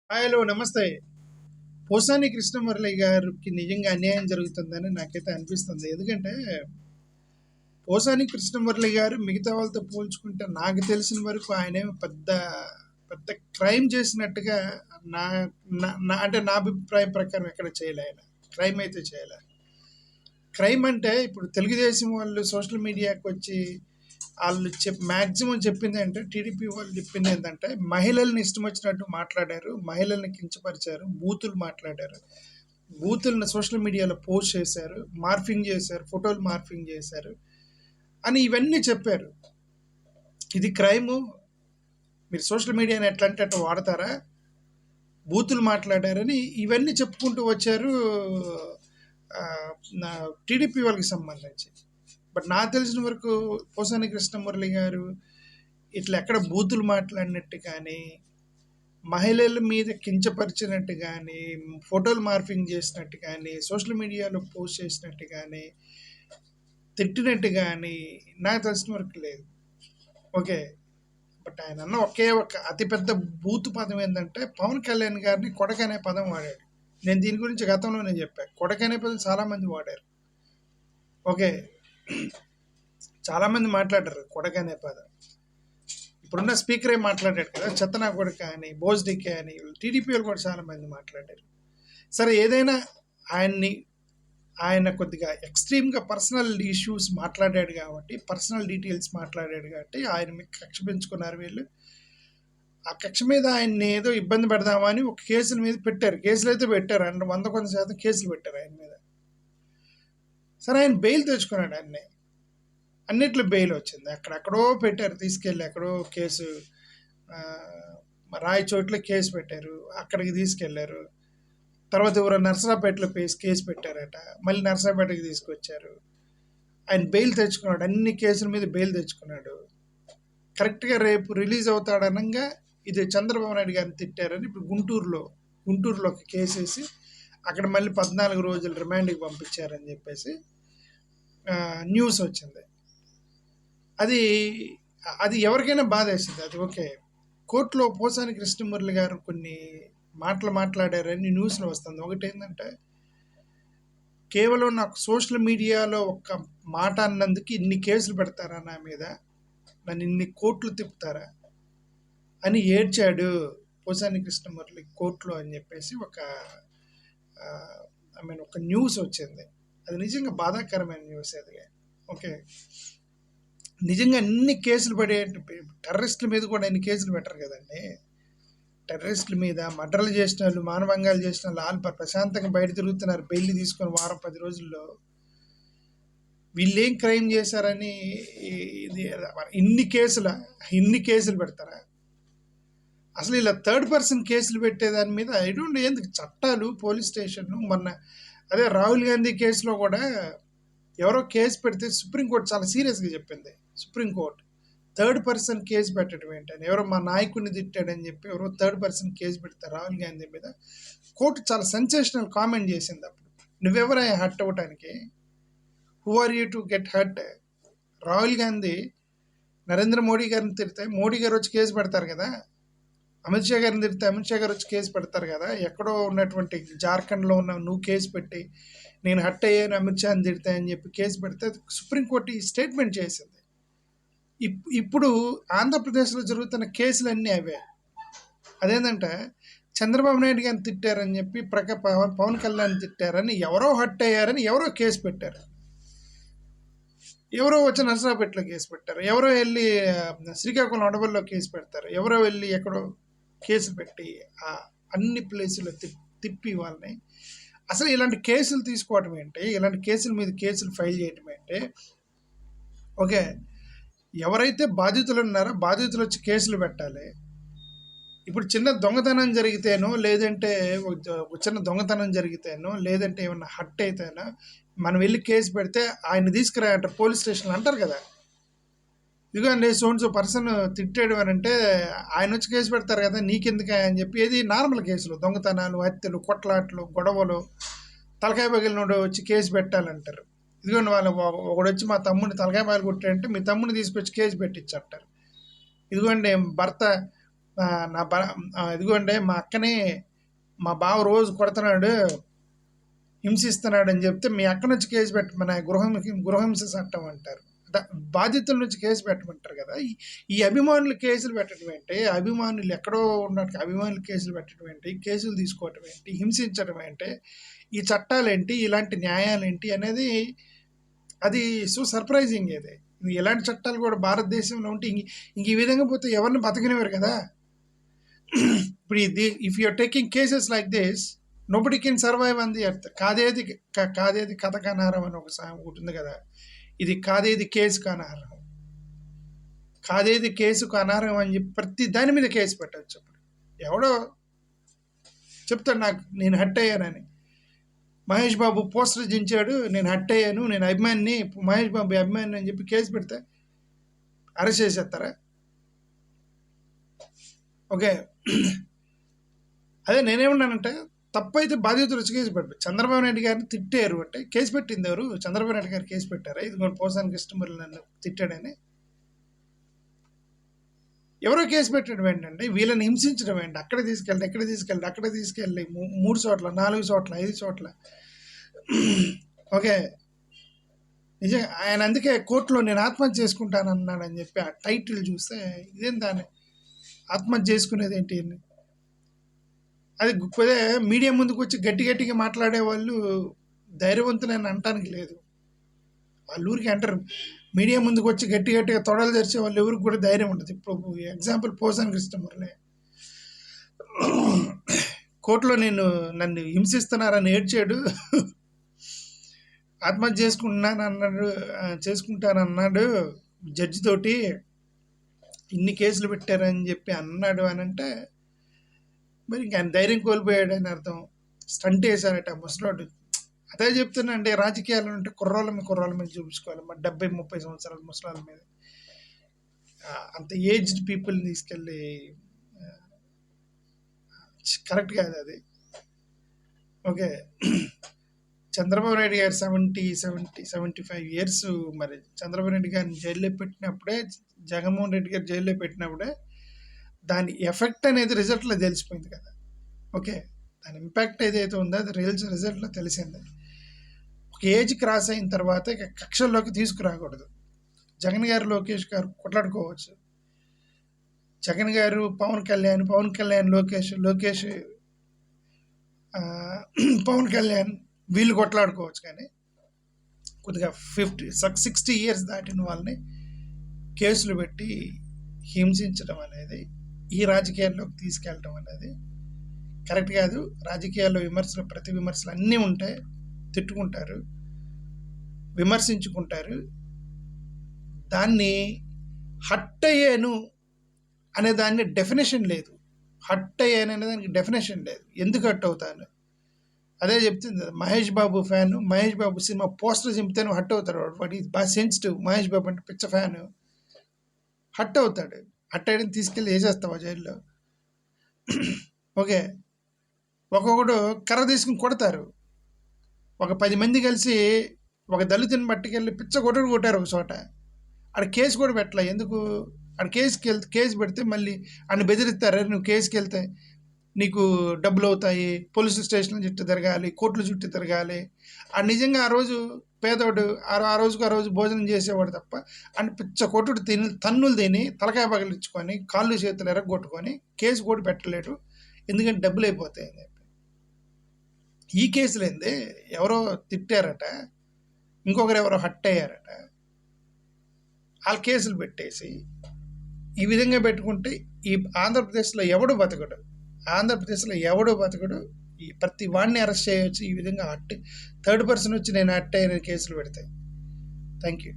Hello నమస్తే. పోసాని కృష్ణమురళి గారికి నిజంగా అన్యాయం జరుగుతుందని నాకైతే అనిపిస్తుంది. ఎందుకంటే పోసాని కృష్ణమురళి గారు మిగతా వాళ్ళతో పోల్చుకుంటే నాకు తెలిసిన వరకు ఆయనేమి పెద్ద పెద్ద క్రైమ్ చేసినట్టుగా నా అంటే నా అభిప్రాయం ప్రకారం ఎక్కడ చేయలే ఆయన. క్రైమ్ అయితే చేయలే. క్రైమ్ అంటే ఇప్పుడు తెలుగుదేశం వాళ్ళు సోషల్ మీడియాకి వచ్చి వాళ్ళు మ్యాక్సిమం చెప్పింది అంటే టీడీపీ వాళ్ళు చెప్పింది ఏంటంటే మహిళల్ని ఇష్టం వచ్చినట్టు మాట్లాడారు, మహిళల్ని కించపరిచారు, బూతులు మాట్లాడారు, బూతులను సోషల్ మీడియాలో పోస్ట్ చేశారు, మార్ఫింగ్ చేశారు, ఫోటోలు మార్ఫింగ్ చేశారు అని ఇవన్నీ చెప్పారు. ఇది క్రైము, మీరు సోషల్ మీడియాని ఎట్లా అంటే అట్లా వాడతారా, బూతులు మాట్లాడారని ఇవన్నీ చెప్పుకుంటూ వచ్చారు టీడీపీ వాళ్ళకి సంబంధించి. బట్ నాకు తెలిసిన వరకు పోసాని కృష్ణమురళి గారు ఇట్లా ఎక్కడ బూతులు మాట్లాడినట్టు కానీ, మహిళల మీద కించపరిచినట్టు కానీ, ఫోటోలు మార్ఫింగ్ చేసినట్టు కానీ, సోషల్ మీడియాలో పోస్ట్ చేసినట్టు కానీ, తిట్టినట్టు కానీ నాకు తెలిసిన వరకు లేదు. ఓకే, బట్ ఆయన అన్న ఒకే ఒక అతిపెద్ద బూతు పదం ఏంటంటే పవన్ కళ్యాణ్ గారిని కొడక అనే పదం వాడాడు. నేను దీని గురించి గతంలోనే చెప్పాను. కొడక అనే పదం చాలామంది వాడారు. ఓకే, చాలామంది మాట్లాడారు కొడక అనే పదం. ఇప్పుడున్న స్పీకరే మాట్లాడాడు కదా, చెత్తనా కొడక అని, బోజ్డికే అని, టీడీపీ వాళ్ళు కూడా చాలామంది మాట్లాడారు. సరే, ఏదైనా ఆయన కొద్దిగా ఎక్స్ట్రీమ్గా పర్సనల్ ఇష్యూస్ మాట్లాడాడు కాబట్టి, పర్సనల్ డీటెయిల్స్ మాట్లాడాడు కాబట్టి ఆయన మీకు కక్ష పెంచుకున్నారు వీళ్ళు. ఆ కక్ష మీద ఆయన్ని ఏదో ఇబ్బంది పెడదామని ఒక కేసుల మీద పెట్టారు. కేసులు అయితే పెట్టారు, 100% కేసులు పెట్టారు ఆయన మీద. సరే, ఆయన బెయిల్ తెచ్చుకున్నాడు. అన్నిట్లో బెయిల్ వచ్చింది. అక్కడెక్కడో పెట్టారు, తీసుకెళ్ళి ఎక్కడో కేసు, రాయచోట్ల కేసు పెట్టారు, అక్కడికి తీసుకెళ్లారు. తర్వాత ఎవరో నర్సరాపేటలో కేసు పెట్టారట, మళ్ళీ నర్సరాపేటకి తీసుకొచ్చారు. ఆయన బెయిల్ తెచ్చుకున్నాడు, అన్ని కేసుల మీద బెయిల్ తెచ్చుకున్నాడు. కరెక్ట్గా రేపు రిలీజ్ అవుతాడనంగా ఇది చంద్రబాబు నాయుడు గారిని తిట్టారని ఇప్పుడు గుంటూరులో ఒక కేసు వేసి అక్కడ మళ్ళీ 14 రోజులు రిమాండ్కి పంపించారని చెప్పేసి న్యూస్ వచ్చింది. అది ఎవరికైనా బాధ వేసింది. అది ఓకే, కోర్టులో పోసాని కృష్ణమురళి గారు కొన్ని మాటలు మాట్లాడారని న్యూస్లో వస్తుంది. ఒకటి ఏంటంటే, కేవలం నాకు సోషల్ మీడియాలో ఒక్క మాట అన్నందుకు ఇన్ని కేసులు పెడతారా నా మీద, నన్ను ఇన్ని కోర్టులు తిప్పుతారా అని ఏడ్చాడు పోసాని కృష్ణమురళి కోర్టులో అని చెప్పేసి ఒక న్యూస్ వచ్చింది. అది నిజంగా బాధాకరమైన న్యూస్ అది. ఓకే, నిజంగా అన్ని కేసులు పడే టెర్రరిస్టుల మీద కూడా ఎన్ని కేసులు పెట్టరు కదండి. టెర్రరిస్టుల మీద, మర్డర్లు చేసిన వాళ్ళు, మానభంగాలు చేసిన వాళ్ళు ప్రశాంతంగా బయట తిరుగుతున్నారు బెయిల్ తీసుకొని వారం 10 రోజుల్లో. వీళ్ళేం క్రైమ్ చేశారని ఇన్ని కేసులు పెడతారా? అసలు ఇలా థర్డ్ పర్సన్ కేసులు పెట్టేదాని మీద ఐ డోంట్ నో ఎందుకు చట్టాలు, పోలీస్ స్టేషన్. మొన్న అదే రాహుల్ గాంధీ కేసులో కూడా ఎవరో కేసు పెడితే సుప్రీంకోర్టు చాలా సీరియస్గా చెప్పింది. సుప్రీంకోర్టు థర్డ్ పర్సన్ కేసు పెట్టడం ఏంటని, ఎవరో మా నాయకుడిని తిట్టాడని చెప్పి ఎవరో థర్డ్ పర్సన్ కేసు పెడతారు రాహుల్ గాంధీ మీద. కోర్టు చాలా సెన్సేషనల్ కామెంట్ చేసింది. అప్పుడు నువ్వెవరై హర్ట్ అవ్వటానికి? Who are you to get hurt? Rahul Gandhi Narendra Modi గారిని తిడితే మోడీ గారు వచ్చి కేసు పెడతారు కదా, అమిత్ షా గారిని తిడితే అమిత్ షా గారు వచ్చి కేసు పెడతారు కదా. ఎక్కడో ఉన్నటువంటి జార్ఖండ్లో ఉన్న నువ్వు కేసు పెట్టి నేను హర్ట్ అయ్యాను అమిత్ షాని తిడితే అని చెప్పి కేసు పెడితే సుప్రీంకోర్టు ఈ స్టేట్మెంట్ చేసింది. ఇప్పుడు ఆంధ్రప్రదేశ్లో జరుగుతున్న కేసులన్నీ అవే. అదేంటంటే చంద్రబాబు నాయుడు గారిని తిట్టారని చెప్పి పవన్ కళ్యాణ్ తిట్టారని, ఎవరో హర్ట్ అయ్యారని ఎవరో కేసు పెట్టారు, ఎవరో వచ్చి నర్సరాపేటలో కేసు పెట్టారు, ఎవరో వెళ్ళి శ్రీకాకుళం అడవుల్లో కేసు పెడతారు, ఎవరో వెళ్ళి ఎక్కడో కేసు పెట్టి అన్ని ప్లేసుల్లో తిప్పి వాళ్ళని. అసలు ఇలాంటి కేసులు తీసుకోవటం ఏంటి, ఇలాంటి కేసుల మీద కేసులు ఫైల్ చేయటం ఏంటి? ఓకే, ఎవరైతే బాధితులు ఉన్నారో బాధితులు వచ్చి కేసులు పెట్టాలి. ఇప్పుడు చిన్న దొంగతనం జరిగితేనో, లేదంటే చిన్న దొంగతనం జరిగితేనో, లేదంటే ఏమన్నా హర్ట్ అయితేనో మనం వెళ్ళి కేసు పెడితే ఆయన తీసుకురా అంటారు, పోలీస్ స్టేషన్లో అంటారు కదా, ఇదిగోండి సోన్సో పర్సన్ తిట్టాడు అని అంటే ఆయన వచ్చి కేసు పెడతారు కదా, నీకెందుకు అని చెప్పి. ఏది నార్మల్ కేసులు, దొంగతనాలు, హత్యలు, కొట్లాట్లు, గొడవలు, తలకాయ పగిలినోడు వచ్చి కేసు పెట్టాలంటారు. ఇదిగోండి ఒకడు వచ్చి మా తమ్ముడిని తలకాయ పగిలి కొట్టాడంటే మీ తమ్ముడిని తీసుకొచ్చి కేసు పెట్టించంటారు. ఇదిగోండి భర్త నా ఇదిగోండి మా అక్కని మా బావ రోజు కొడుతున్నాడు, హింసిస్తున్నాడు అని చెప్తే మీ అక్క నుంచి కేసు పెట్టమని గృహహింస చట్టం అంటారు. బాధితుల నుంచి కేసు పెట్టమంటారు కదా. ఈ అభిమానులు కేసులు పెట్టడం ఏంటి? అభిమానులు ఎక్కడో ఉన్నట్టు అభిమానులు కేసులు పెట్టడం ఏంటి? కేసులు తీసుకోవటం ఏంటి? హింసించడం ఏంటి? ఈ చట్టాలేంటి? ఇలాంటి న్యాయాలేంటి అనేది అది సో సర్ప్రైజింగ్. ఇది ఇలాంటి చట్టాలు కూడా భారతదేశంలో ఉంటే ఇంక ఈ విధంగా పోతే ఎవరిని బతకనివ్వరు కదా. ఇప్పుడు if you're taking cases like this, nobody can survive on the earth. కాదేది కథకు అనర్హం అని ఒకటి ఉంది కదా. ఇది కాదేది కేసుకు అనర్హం, కాదేది కేసుకు అనర్హం అని చెప్పి ప్రతి దాని మీద కేసు పెట్టవచ్చు. అప్పుడు ఎవడో చెప్తాడు నాకు నేను హట్ అయ్యానని. మహేష్ బాబు పోస్టర్ దించాడు, నేను హట్ అయ్యాను, నేను అభిమానిని, మహేష్ బాబు అభిమాని అని చెప్పి కేసు పెడితే అరెస్ట్ చేసేస్తారా? ఓకే, అదే నేనేమన్నానంటే తప్పైతే బాధితులు వచ్చి కేసు పెట్టారు. చంద్రబాబు నాయుడు గారిని తిట్టారు అంటే కేసు పెట్టింది ఎవరు? చంద్రబాబు నాయుడు గారు కేసు పెట్టారా? ఇదిగోండి పోసాని కృష్ణమురళి నన్ను తిట్టాడని ఎవరో కేసు పెట్టడం ఏంటంటే వీళ్ళని హింసించడం ఏంటి? అక్కడ తీసుకెళ్ళి అక్కడ తీసుకెళ్ళి 3 చోట్ల 4 చోట్ల 5 చోట్ల. ఓకే, నిజంగా ఆయన అందుకే కోర్టులో నేను ఆత్మహత్య చేసుకుంటాను అన్నాడని చెప్పి ఆ టైటిల్ చూస్తే ఇదేం దాన్ని ఆత్మహత్య చేసుకునేది ఏంటి? అది కొద్దిగా మీడియా ముందుకు వచ్చి గట్టిగా మాట్లాడే వాళ్ళు ధైర్యవంతులని అనటానికి లేదు. వాళ్ళ ఊరికి అంటారు, మీడియా ముందుకు వచ్చి గట్టిగా తొడలు తెరిచే వాళ్ళు ఎవరికి కూడా ధైర్యం ఉండదు. ఇప్పుడు ఎగ్జాంపుల్ పోసాని కృష్ణమురళి కోర్టులో నన్ను హింసిస్తున్నారని ఏడ్చాడు, ఆత్మహత్య చేసుకుంటానన్నాడు జడ్జి తోటి, ఇన్ని కేసులు పెట్టారని చెప్పి అన్నాడు అని అంటే మరి ఇంకా ఆయన ధైర్యం కోల్పోయాడు అని అర్థం. స్టంట్ వేశారట ముసలోడు. అదే చెప్తున్నా అండి, రాజకీయాలు అంటే కుర్రోళ్ళ మీద చూపించుకోవాలి. మరి 70-30 సంవత్సరాల ముసలాళ్ళ మీద అంత ఏజ్డ్ పీపుల్ని తీసుకెళ్ళి కరెక్ట్ కాదు అది. ఓకే, చంద్రబాబు నాయుడు గారు 75 ఇయర్స్. మరి చంద్రబాబు నాయుడు గారిని జైల్లో పెట్టినప్పుడే, జగన్మోహన్ రెడ్డి గారు జైల్లో పెట్టినప్పుడే దాని ఎఫెక్ట్ అనేది రిజల్ట్లో తెలిసిపోయింది కదా. ఓకే, దాని ఇంపాక్ట్ ఏదైతే ఉందో అది రిజల్ట్లో తెలిసింది. ఒక ఏజ్ క్రాస్ అయిన తర్వాత ఇక కక్షల్లోకి తీసుకురాకూడదు. జగన్ గారు లోకేష్ గారు కొట్లాడుకోవచ్చు, జగన్ గారు పవన్ కళ్యాణ్ లోకేష్ పవన్ కళ్యాణ్ వీళ్ళు కొట్లాడుకోవచ్చు. కానీ కొద్దిగా 60 ఇయర్స్ దాటిన వాళ్ళని కేసులు పెట్టి హింసించడం అనేది, ఈ రాజకీయాల్లోకి తీసుకెళ్ళటం అనేది కరెక్ట్ కాదు. రాజకీయాల్లో ప్రతి విమర్శలు అన్నీ ఉంటాయి. తిట్టుకుంటారు, విమర్శించుకుంటారు. దాన్ని హట్ అయ్యాను అనే దాన్ని డెఫినేషన్ లేదు. హట్ అయ్యాను అనే దానికి డెఫినేషన్ లేదు. ఎందుకు హట్ అవుతాను? అదే చెప్తుంది కదా, Mahesh Babu cinema poster చింపితే hot అవుతాడు. వాడు బాగా సెన్సిటివ్. మహేష్ బాబు అంటే పిచ్చ ఫ్యాను, హట్ అవుతాడు. హట్ అయ్యని తీసుకెళ్ళి వేసేస్తావా జైల్లో? ఓకే, ఒక్కొక్కడు కర్ర తీసుకుని కొడతారు. ఒక 10 మంది కలిసి ఒక దళితుని పట్టుకెళ్ళి పిచ్చ కొట్టారు ఒక చోట. ఆడ కేసు కూడా పెట్టలే. ఎందుకు? ఆడ కేసు పెడితే మళ్ళీ ఆయన బెదిరిస్తారు, నువ్వు కేసుకి వెళ్తే నీకు డబ్బులు అవుతాయి, పోలీసు స్టేషన్ల చుట్టూ తిరగాలి, కోర్టుల చుట్టూ తిరగాలి. నిజంగా ఆ రోజు పేదోడు ఆ రోజు భోజనం చేసేవాడు తప్ప అని పిచ్చ కొట్టుడు తన్నులు తిని తలకాయ పగలించుకొని కాళ్ళు చేతులు ఎరగొట్టుకొని కేసు కూడా పెట్టలేడు. ఎందుకంటే డబ్బులు అయిపోతాయి అని చెప్పి. ఈ కేసులు ఏంది? ఎవరో తిట్టారట, ఇంకొకరు ఎవరో హట్ అయ్యారట, వాళ్ళ కేసులు పెట్టేసి ఈ విధంగా పెట్టుకుంటే ఈ ఆంధ్రప్రదేశ్లో ఎవడు బతకడు. ఈ ప్రతి వాడిని అరెస్ట్ చేయవచ్చు. ఈ విధంగా థర్డ్ పర్సన్ వచ్చి నేను హట్ అయ్యాను కేసులు పెడతాయి. Thank you.